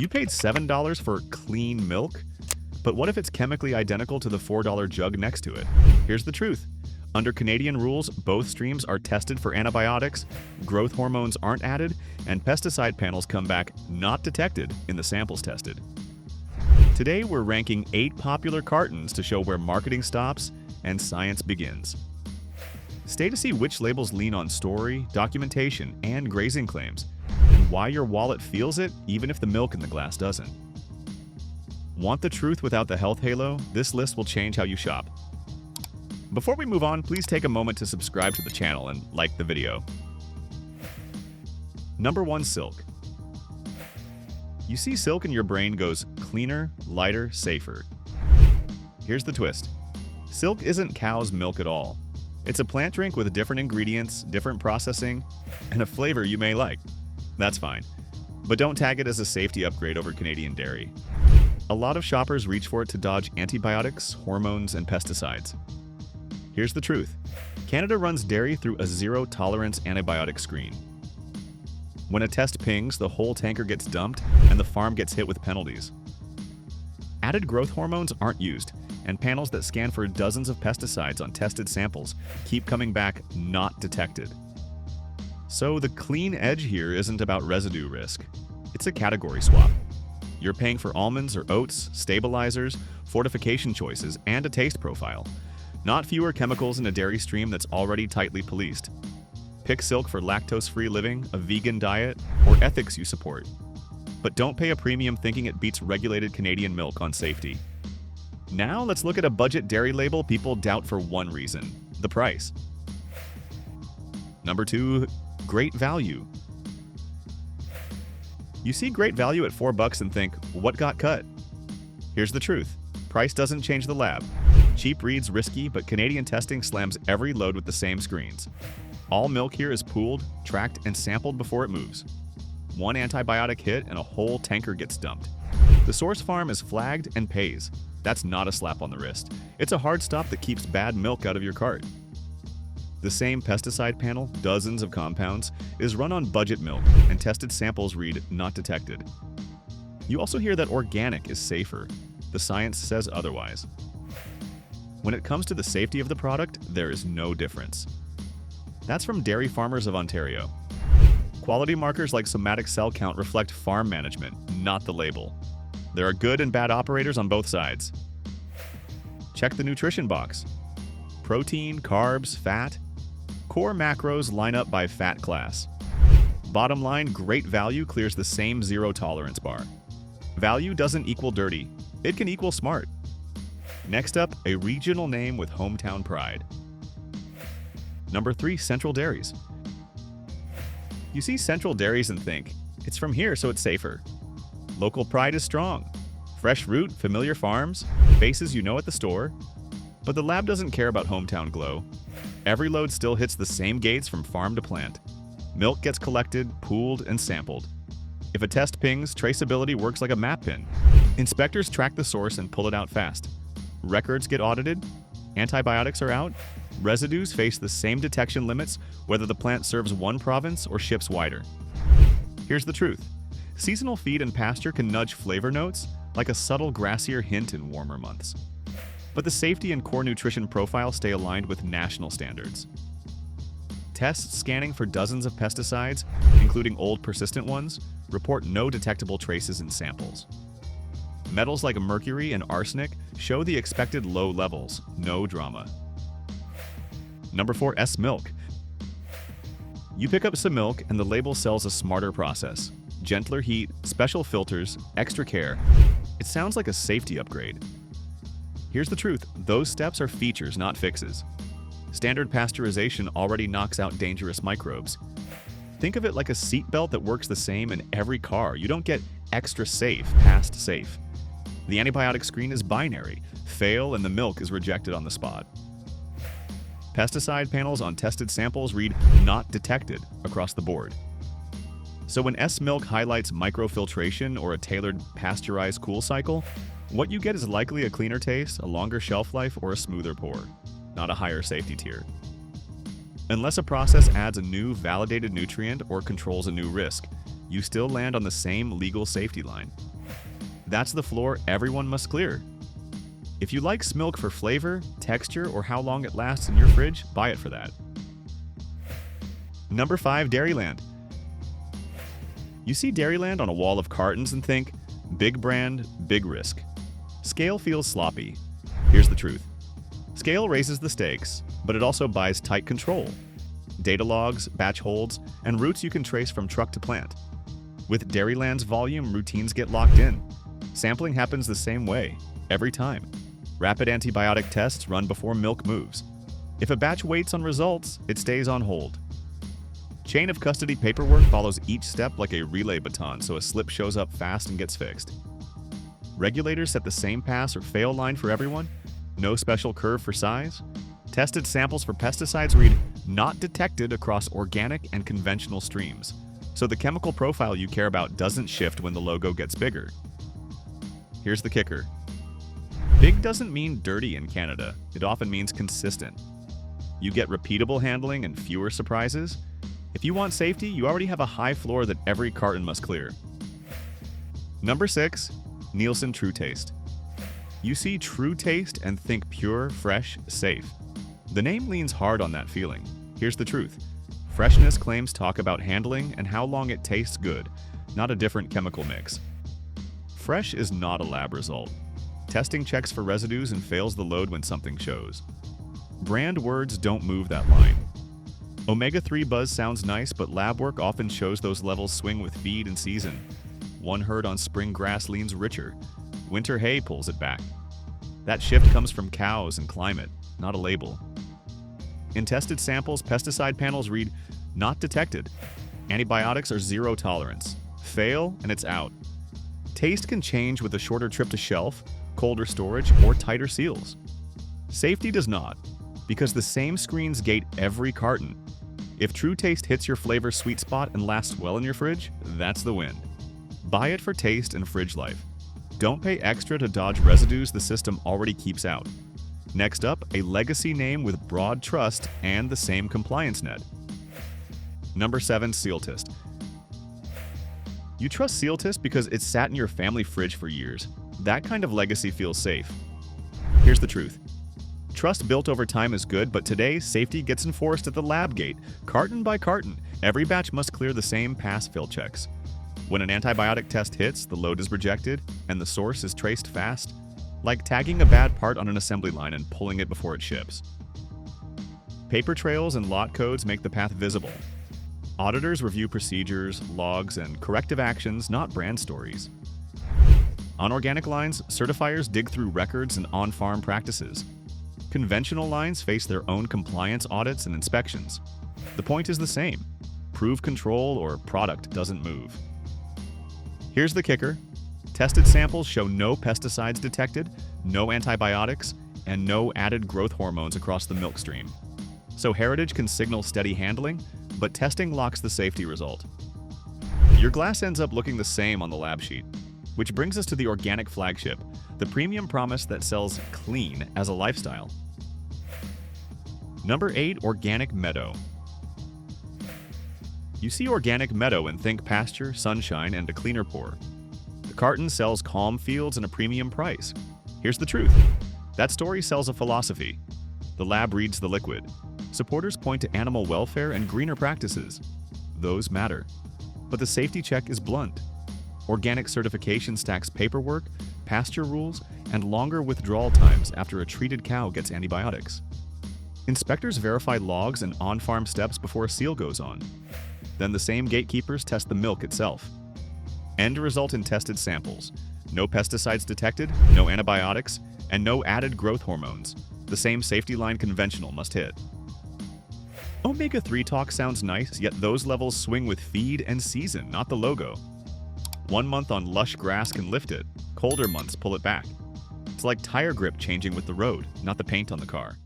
You paid $7 for clean milk? But what if it's chemically identical to the $4 jug next to it? Here's the truth. Under Canadian rules, both streams are tested for antibiotics, growth hormones aren't added, and pesticide panels come back not detected in the samples tested. Today, we're ranking 8 popular cartons to show where marketing stops and science begins. Stay to see which labels lean on story, documentation, and grazing claims, and why your wallet feels it even if the milk in the glass doesn't. Want the truth without the health halo? This list will change how you shop. Before we move on, please take a moment to subscribe to the channel and like the video. Number 1. Silk. You see silk and your brain goes cleaner, lighter, safer. Here's the twist. Silk isn't cow's milk at all. It's a plant drink with different ingredients, different processing, and a flavor you may like. That's fine. But don't tag it as a safety upgrade over Canadian dairy. A lot of shoppers reach for it to dodge antibiotics, hormones, and pesticides. Here's the truth. Canada runs dairy through a zero-tolerance antibiotic screen. When a test pings, the whole tanker gets dumped and the farm gets hit with penalties. Added growth hormones aren't used, and panels that scan for dozens of pesticides on tested samples keep coming back not detected. So the clean edge here isn't about residue risk. It's a category swap. You're paying for almonds or oats, stabilizers, fortification choices, and a taste profile. Not fewer chemicals in a dairy stream that's already tightly policed. Pick Silk for lactose-free living, a vegan diet, or ethics you support. But don't pay a premium thinking it beats regulated Canadian milk on safety. Now let's look at a budget dairy label people doubt for one reason: the price. Number 2. Great value. You see great value at $4 and think, what got cut? Here's the truth. Price doesn't change the lab. Cheap reads risky, but Canadian testing slams every load with the same screens. All milk here is pooled, tracked, and sampled before it moves. One antibiotic hit and a whole tanker gets dumped. The source farm is flagged and pays. That's not a slap on the wrist. It's a hard stop that keeps bad milk out of your cart. The same pesticide panel, dozens of compounds, is run on budget milk, and tested samples read not detected. You also hear that organic is safer. The science says otherwise. When it comes to the safety of the product, there is no difference. That's from Dairy Farmers of Ontario. Quality markers like somatic cell count reflect farm management, not the label. There are good and bad operators on both sides. Check the nutrition box. Protein, carbs, fat. Core macros line up by fat class. Bottom line, great value clears the same zero tolerance bar. Value doesn't equal dirty. It can equal smart. Next up, a regional name with hometown pride. Number 3. Central Dairies. You see Central Dairies and think, it's from here so it's safer. Local pride is strong. Fresh root, familiar farms, faces you know at the store. But the lab doesn't care about hometown glow. Every load still hits the same gates from farm to plant. Milk gets collected, pooled, and sampled. If a test pings, traceability works like a map pin. Inspectors track the source and pull it out fast. Records get audited. Antibiotics are out. Residues face the same detection limits whether the plant serves one province or ships wider. Here's the truth. Seasonal feed and pasture can nudge flavor notes like a subtle grassier hint in warmer months. But the safety and core nutrition profile stay aligned with national standards. Tests scanning for dozens of pesticides, including old persistent ones, report no detectable traces in samples. Metals like mercury and arsenic show the expected low levels, no drama. Number 4. S Milk. You pick up some milk and the label sells a smarter process. Gentler heat, special filters, extra care. It sounds like a safety upgrade. Here's the truth, those steps are features, not fixes. Standard pasteurization already knocks out dangerous microbes. Think of it like a seatbelt that works the same in every car. You don't get extra safe past safe. The antibiotic screen is binary. Fail and the milk is rejected on the spot. Pesticide panels on tested samples read not detected across the board. So when S Milk highlights microfiltration or a tailored pasteurized cool cycle, what you get is likely a cleaner taste, a longer shelf life, or a smoother pour, not a higher safety tier. Unless a process adds a new validated nutrient or controls a new risk, you still land on the same legal safety line. That's the floor everyone must clear. If you like milk for flavor, texture, or how long it lasts in your fridge, buy it for that. Number 5. Dairyland. You see Dairyland on a wall of cartons and think, big brand, big risk. Scale feels sloppy. Here's the truth. Scale raises the stakes, but it also buys tight control. Data logs, batch holds, and routes you can trace from truck to plant. With Dairyland's volume, routines get locked in. Sampling happens the same way, every time. Rapid antibiotic tests run before milk moves. If a batch waits on results, it stays on hold. Chain of custody paperwork follows each step like a relay baton, so a slip shows up fast and gets fixed. Regulators set the same pass or fail line for everyone. No special curve for size. Tested samples for pesticides read not detected across organic and conventional streams, so the chemical profile you care about doesn't shift when the logo gets bigger. Here's the kicker. Big doesn't mean dirty in Canada. It often means consistent. You get repeatable handling and fewer surprises. If you want safety, you already have a high floor that every carton must clear. Number 6. Nielsen True Taste. You see True Taste and think pure, fresh, safe. The name leans hard on that feeling. Here's the truth. Freshness claims talk about handling and how long it tastes good, not a different chemical mix. Fresh is not a lab result. Testing checks for residues and fails the load when something shows. Brand words don't move that line. Omega-3 buzz sounds nice, but lab work often shows those levels swing with feed and season. One herd on spring grass leans richer. Winter hay pulls it back. That shift comes from cows and climate, not a label. In tested samples, pesticide panels read, not detected. Antibiotics are zero tolerance. Fail, and it's out. Taste can change with a shorter trip to shelf, colder storage, or tighter seals. Safety does not, because the same screens gate every carton. If True Taste hits your flavor sweet spot and lasts well in your fridge, that's the win. Buy it for taste and fridge life. Don't pay extra to dodge residues the system already keeps out. Next up, a legacy name with broad trust and the same compliance net. Number 7. Sealtist. You trust Sealtist because it's sat in your family fridge for years. That kind of legacy feels safe. Here's the truth. Trust built over time is good, but today, safety gets enforced at the lab gate, carton by carton. Every batch must clear the same pass-fill checks. When an antibiotic test hits, the load is rejected, and the source is traced fast, like tagging a bad part on an assembly line and pulling it before it ships. Paper trails and lot codes make the path visible. Auditors review procedures, logs, and corrective actions, not brand stories. On organic lines, certifiers dig through records and on-farm practices. Conventional lines face their own compliance audits and inspections. The point is the same. Prove control or product doesn't move. Here's the kicker. Tested samples show no pesticides detected, no antibiotics, and no added growth hormones across the milk stream. So heritage can signal steady handling, but testing locks the safety result. Your glass ends up looking the same on the lab sheet. Which brings us to the organic flagship, the premium promise that sells clean as a lifestyle. Number 8. Organic Meadow. You see Organic Meadow and think pasture, sunshine, and a cleaner pour. The carton sells calm fields and a premium price. Here's the truth. That story sells a philosophy. The lab reads the liquid. Supporters point to animal welfare and greener practices. Those matter. But the safety check is blunt. Organic certification stacks paperwork, pasture rules, and longer withdrawal times after a treated cow gets antibiotics. Inspectors verify logs and on-farm steps before a seal goes on. Then the same gatekeepers test the milk itself. End result in tested samples. No pesticides detected, no antibiotics, and no added growth hormones. The same safety line conventional must hit. Omega-3 talk sounds nice, yet those levels swing with feed and season, not the logo. 1 month on lush grass can lift it. Colder months pull it back. It's like tire grip changing with the road, not the paint on the car.